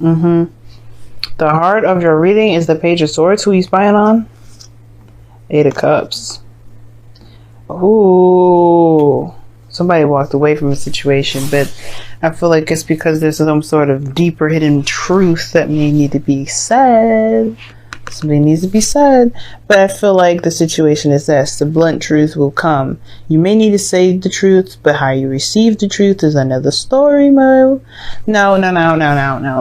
The heart of your reading is the Page of Swords. Who you spying on? Eight of Cups. Ooh. Somebody walked away from a situation, but I feel like it's because there's some sort of deeper hidden truth that may need to be said. Something needs to be said. But I feel like the situation is this. The blunt truth will come. You may need to say the truth, but how you receive the truth is another story, Mo. No.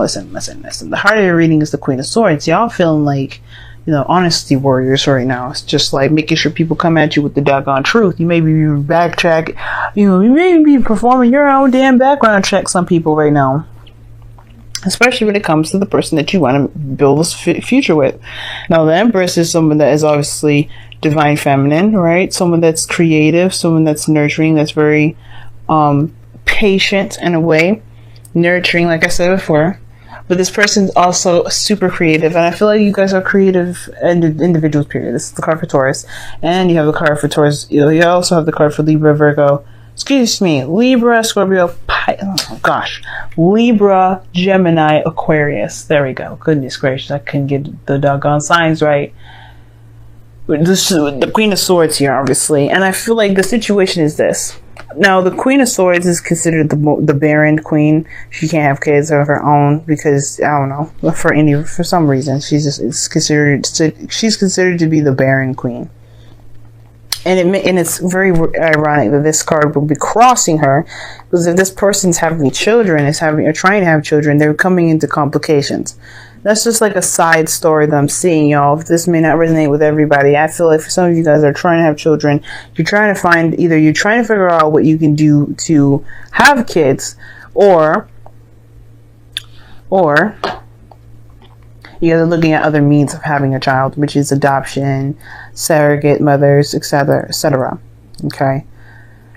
Listen. The heart of your reading is the Queen of Swords. Y'all feeling like, honesty warriors right now. It's just like making sure people come at you with the doggone truth. You may be backtrack. You may be performing your own damn background check, some people right now. Especially when it comes to the person that you want to build this future with. Now, the Empress is someone that is obviously divine feminine, right? Someone that's creative, someone that's nurturing, that's very patient in a way. Nurturing, like I said before. But this person's also super creative, and I feel like you guys are creative individuals, period. This is the card for Taurus, and you have the card for Taurus. You also have the card for Libra, Virgo. Excuse me, Libra, Scorpio, Libra, Gemini, Aquarius. There we go. Goodness gracious, I couldn't get the doggone signs right. This is the Queen of Swords here, obviously, and I feel like the situation is this. Now, the Queen of Swords is considered the barren queen. She can't have kids of her own because, I don't know, for some reason she's considered to be the barren queen. And it's very ironic that this card will be crossing her, because if this person's having children, or trying to have children, they're coming into complications. That's just like a side story that I'm seeing, y'all. This may not resonate with everybody. I feel like for some of you guys that are trying to have children, you're trying to figure out what you can do to have kids, or you guys are looking at other means of having a child, which is adoption, surrogate mothers, etc., etc. Okay.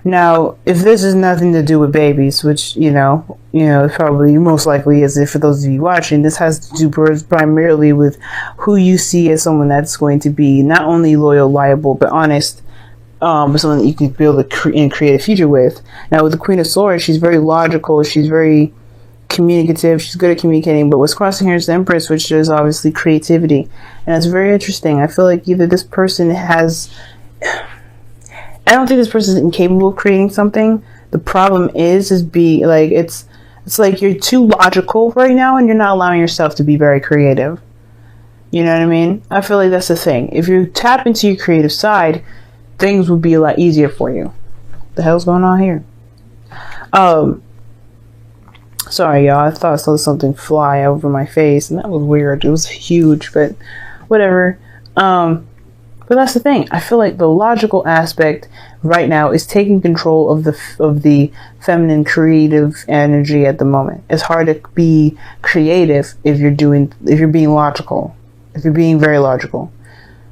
Now, if this has nothing to do with babies, which, probably most likely is, if for those of you watching, this has to do primarily with who you see as someone that's going to be not only loyal, liable, but honest, but someone that you can build and create a future with. Now, with the Queen of Swords, she's very logical, she's very communicative, she's good at communicating, but what's crossing here is the Empress, which is obviously creativity. And it's very interesting. I feel like either this person I don't think this person is incapable of creating something. The problem is it's like you're too logical right now, and you're not allowing yourself to be very creative. You know what I mean? I feel like that's the thing. If you tap into your creative side, things would be a lot easier for you. What the hell's going on here? Sorry, y'all. I thought I saw something fly over my face, and that was weird. It was huge, but whatever. But that's the thing. I feel like the logical aspect right now is taking control of the feminine creative energy at the moment. It's hard to be creative if you're being logical. If you're being very logical.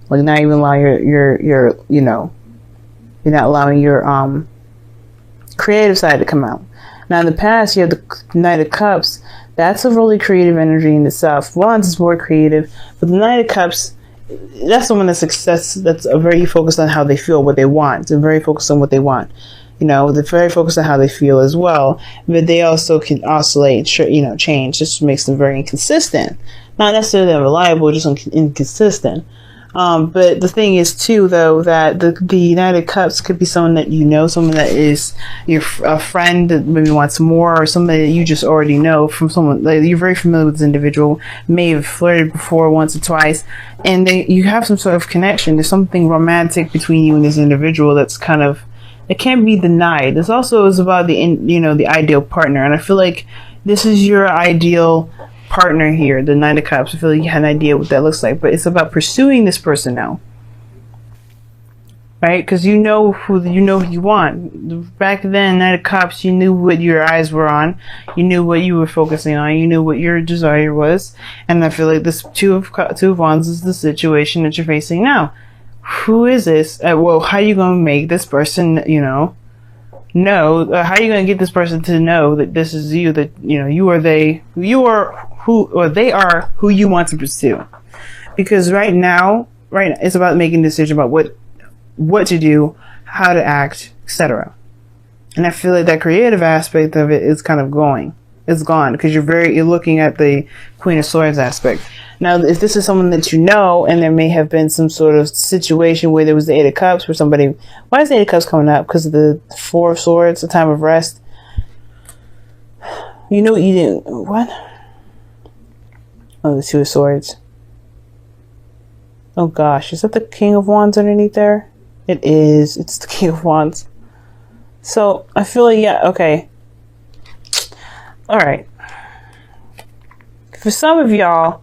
Like, not even allowing you're not allowing your creative side to come out. Now, in the past, you have the Knight of Cups. That's a really creative energy in itself. Wands is more creative, but the Knight of Cups, that's someone that's very focused on how they feel, what they want. They're very focused on what they want. They're very focused on how they feel as well. But they also can oscillate, change. This makes them very inconsistent. Not necessarily unreliable, just inconsistent. But the thing is, too, though, that the United Cups could be someone that someone that is a friend that maybe wants more, or somebody that you just already know from someone that you're very familiar with. This individual may have flirted before once or twice, and you have some sort of connection. There's something romantic between you and this individual that's it can't be denied. This also is about the ideal partner, and I feel like this is your ideal partner here, the Knight of Cups. I feel like you had an idea what that looks like, but it's about pursuing this person now, right? Because you know who you want. Back then, Knight of Cups, you knew what your eyes were on, you knew what you were focusing on, you knew what your desire was, and I feel like this Two of Wands is the situation that you're facing now. Who is this? Well, how are you going to make this person, how are you going to get this person to know that this is you, that they are who you want to pursue? Because right now it's about making a decision about what to do, how to act, etc. And I feel like that creative aspect of it is kind of going. It's gone because you're looking at the Queen of Swords aspect. Now, if this is someone that you know, and there may have been some sort of situation where there was the Eight of Cups, where somebody, why is the Eight of Cups coming up? Because of the Four of Swords, the time of rest. You know, you didn't, what? Oh, the Two of Swords. Oh gosh, is that the King of Wands underneath there? It is. It's the King of Wands. So I feel like, yeah, okay. All right. For some of y'all,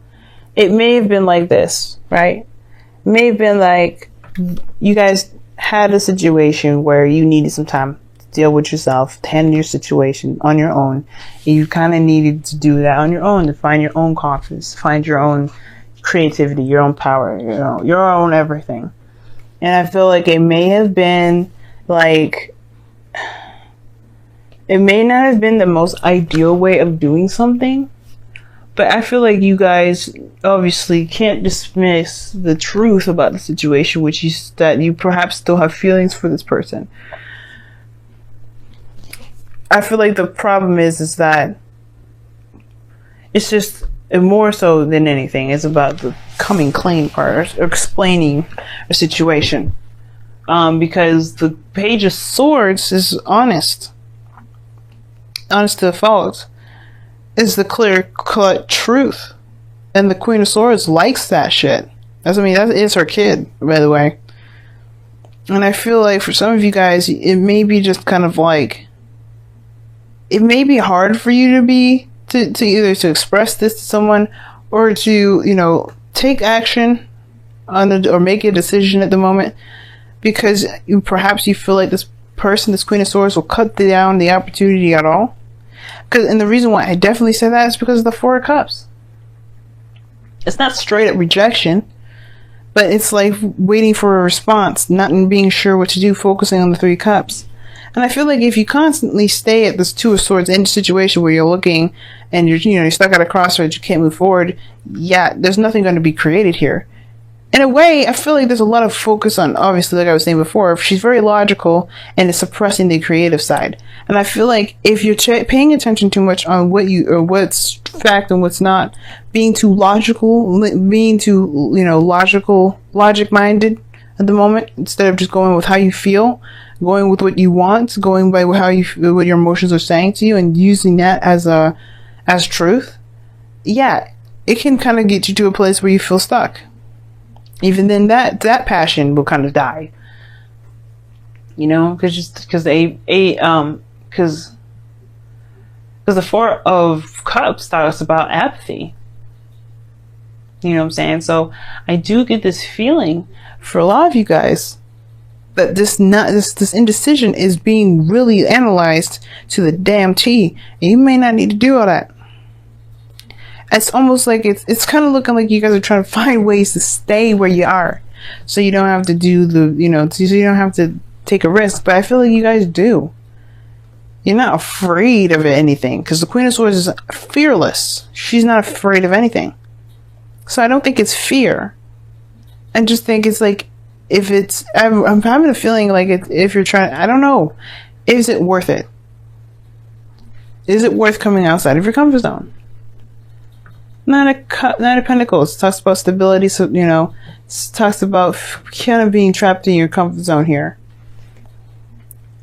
it may have been like this, right? It may have been like you guys had a situation where you needed some time to deal with yourself, to handle your situation on your own. And you kind of needed to do that on your own, to find your own confidence, find your own creativity, your own power, your own everything. And I feel like it may have been like, it may not have been the most ideal way of doing something, but I feel like you guys obviously can't dismiss the truth about the situation, which is that you perhaps still have feelings for this person. I feel like the problem is that it's just more so than anything, it's about the coming clean part, or explaining a situation. Because the Page of Swords is honest to the fault. Is the clear-cut truth. And the Queen of Swords likes that shit. That is her kid, by the way. And I feel like for some of you guys, it may be just kind of like, it may be hard for you to either to express this to someone, or to, take action or make a decision at the moment, because perhaps you feel like this person, this Queen of Swords, will cut down the opportunity at all. And the reason why I definitely say that is because of the Four of Cups. It's not straight up rejection, but it's like waiting for a response, not being sure what to do, focusing on the Three of Cups. And I feel like if you constantly stay at this Two of Swords in a situation where you're looking and you're stuck at a crossroads, you can't move forward, yeah, there's nothing going to be created here. In a way, I feel like there's a lot of focus on, obviously, like I was saying before, she's very logical and is suppressing the creative side. And I feel like if you're paying attention too much on what's fact and what's not, being too logical, being too, logic minded at the moment, instead of just going with how you feel, going with what you want, going by how you feel, what your emotions are saying to you, and using that as truth, yeah, it can kind of get you to a place where you feel stuck. Even then, that passion will kind of die, because the Four of Cups talks about apathy. You know what I'm saying? So I do get this feeling for a lot of you guys that this indecision is being really analyzed to the damn T, and you may not need to do all that. It's almost like it's kind of looking like you guys are trying to find ways to stay where you are, so you don't have to do so you don't have to take a risk. But I feel like you guys do. You're not afraid of anything, because the Queen of Swords is fearless. She's not afraid of anything. So I don't think it's fear. I just think it's like, I'm having a feeling like if you're trying, I don't know, is it worth it? Is it worth coming outside of your comfort zone? Nine of Pentacles talks about stability, so it talks about kind of being trapped in your comfort zone here,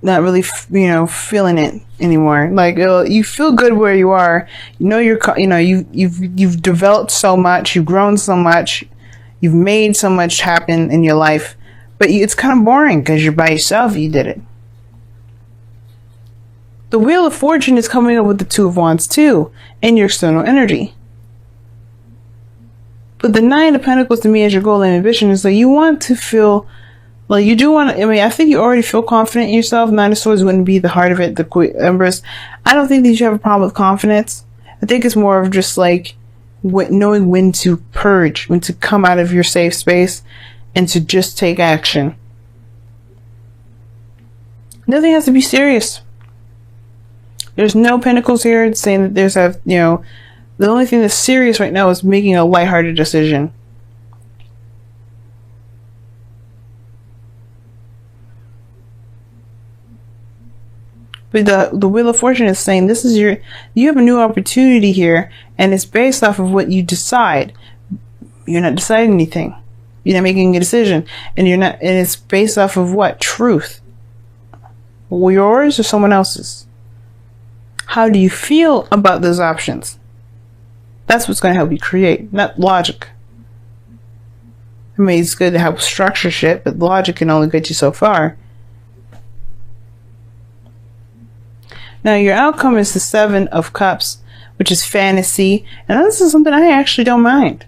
not really feeling it anymore. Like, you feel good where you are, you've developed so much, you've grown so much, you've made so much happen in your life, but it's kind of boring because you're by yourself. You did it. The Wheel of Fortune is coming up with the Two of Wands too in your external energy. But the Nine of Pentacles to me as your goal and ambition is like, you want to feel like you do want to, I think you already feel confident in yourself. Nine of Swords wouldn't be the heart of it, the Empress. I don't think that you have a problem with confidence. I think it's more of just like knowing when to purge, when to come out of your safe space and to just take action. Nothing has to be serious. There's no Pentacles here saying that the only thing that's serious right now is making a lighthearted decision. But the Wheel of Fortune is saying this is you have a new opportunity here, and it's based off of what you decide. You're not deciding anything. You're not making a decision, and it's based off of what? Truth. Yours or someone else's? How do you feel about those options? That's what's going to help you create, not logic. I mean, it's good to help structure shit, but logic can only get you so far. Now, your outcome is the 7 of Cups, which is fantasy. And this is something I actually don't mind.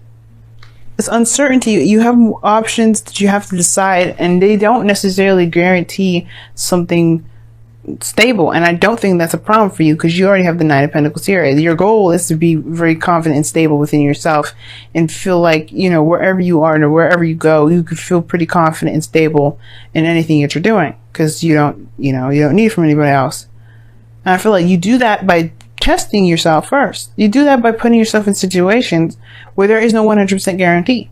It's uncertainty. You have options that you have to decide, and they don't necessarily guarantee something stable. And I don't think that's a problem for you, because you already have the 9 of Pentacles here. Your goal is to be very confident and stable within yourself and feel like, wherever you are or wherever you go, you could feel pretty confident and stable in anything that you're doing, because you don't need it from anybody else. And I feel like you do that by testing yourself first. You do that by putting yourself in situations where there is no 100% guarantee.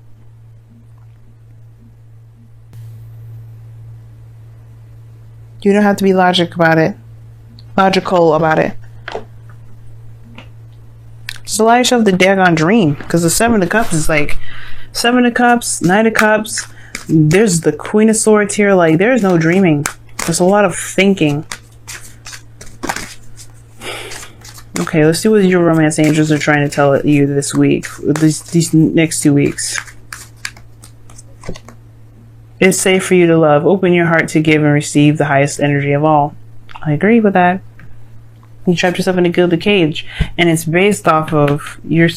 You don't have to be logical about it. Just allow yourself to daggone dream, because the 7 of Cups is like 7 of Cups, 9 of Cups. There's the Queen of Swords here. Like, there's no dreaming. There's a lot of thinking. Okay, let's see what your romance angels are trying to tell you this week, these next 2 weeks. It's safe for you to love. Open your heart to give and receive the highest energy of all. I agree with that. You trapped yourself in a gilded cage, and it's based off of you're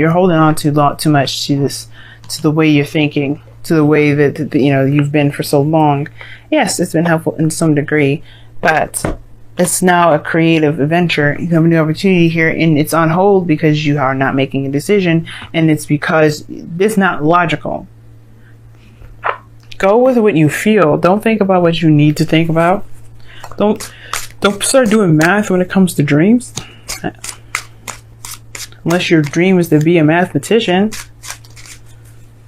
holding on too much to the way you're thinking, to the way that you've been for so long. Yes, it's been helpful in some degree, but it's now a creative adventure. You have a new opportunity here, and it's on hold because you are not making a decision, and it's because it's not logical. Go with what you feel. Don't think about what you need to think about. Don't start doing math when it comes to dreams. Unless your dream is to be a mathematician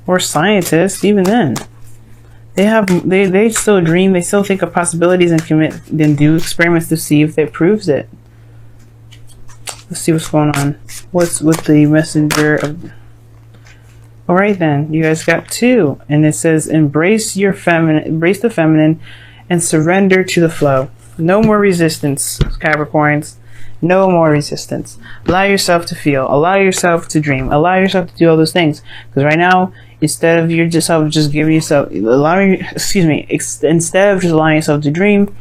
or scientist, even then. They still dream, they still think of possibilities and do experiments to see if it proves it. Let's see what's going on. What's with the messenger of... Alright then, you guys got 2, and it says embrace the feminine and surrender to the flow. No more resistance, Capricorns. No more resistance. Allow yourself to feel, allow yourself to dream, allow yourself to do all those things. Because right now, instead of instead of just allowing yourself to dream,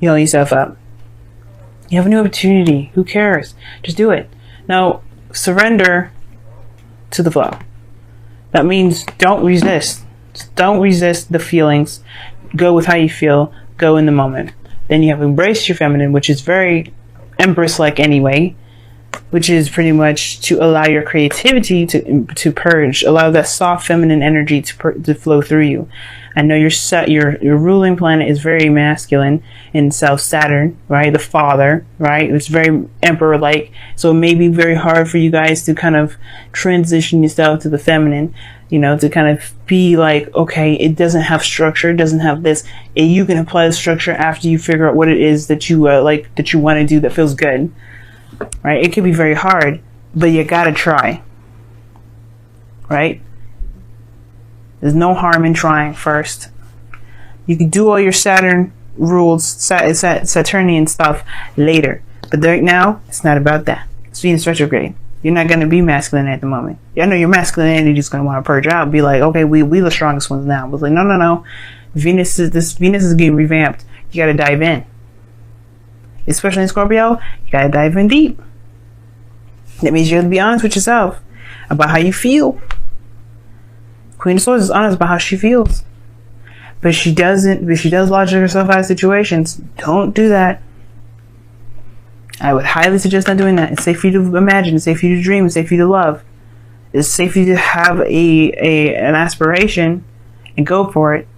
you hold yourself up. You have a new opportunity. Who cares? Just do it. Now, surrender to the flow. That means don't resist. Don't resist the feelings. Go with how you feel. Go in the moment. Then you have embraced your feminine, which is very Empress-like anyway, which is pretty much to allow your creativity to purge, allow that soft feminine energy to flow through you. I know your ruling planet is very masculine in South Saturn, right? The father, right? It's very emperor-like, so it may be very hard for you guys to kind of transition yourself to the feminine, to kind of be like, okay, it doesn't have structure, it doesn't have this, and you can apply the structure after you figure out what it is that you that you want to do that feels good, right? It can be very hard, but you gotta try, right? There's no harm in trying first. You can do all your Saturn rules, Saturnian stuff later. But right now, it's not about that. It's Venus retrograde. You're not going to be masculine at the moment. I know your masculinity is going to want to purge out and be like, okay, we the strongest ones now. But like, no. Venus is getting revamped. You got to dive in. Especially in Scorpio, you got to dive in deep. That means you have to be honest with yourself about how you feel. Queen of Swords is honest about how she feels. But she does logic herself out of situations. Don't do that. I would highly suggest not doing that. It's safe for you to imagine. It's safe for you to dream. It's safe for you to love. It's safe for you to have an aspiration and go for it.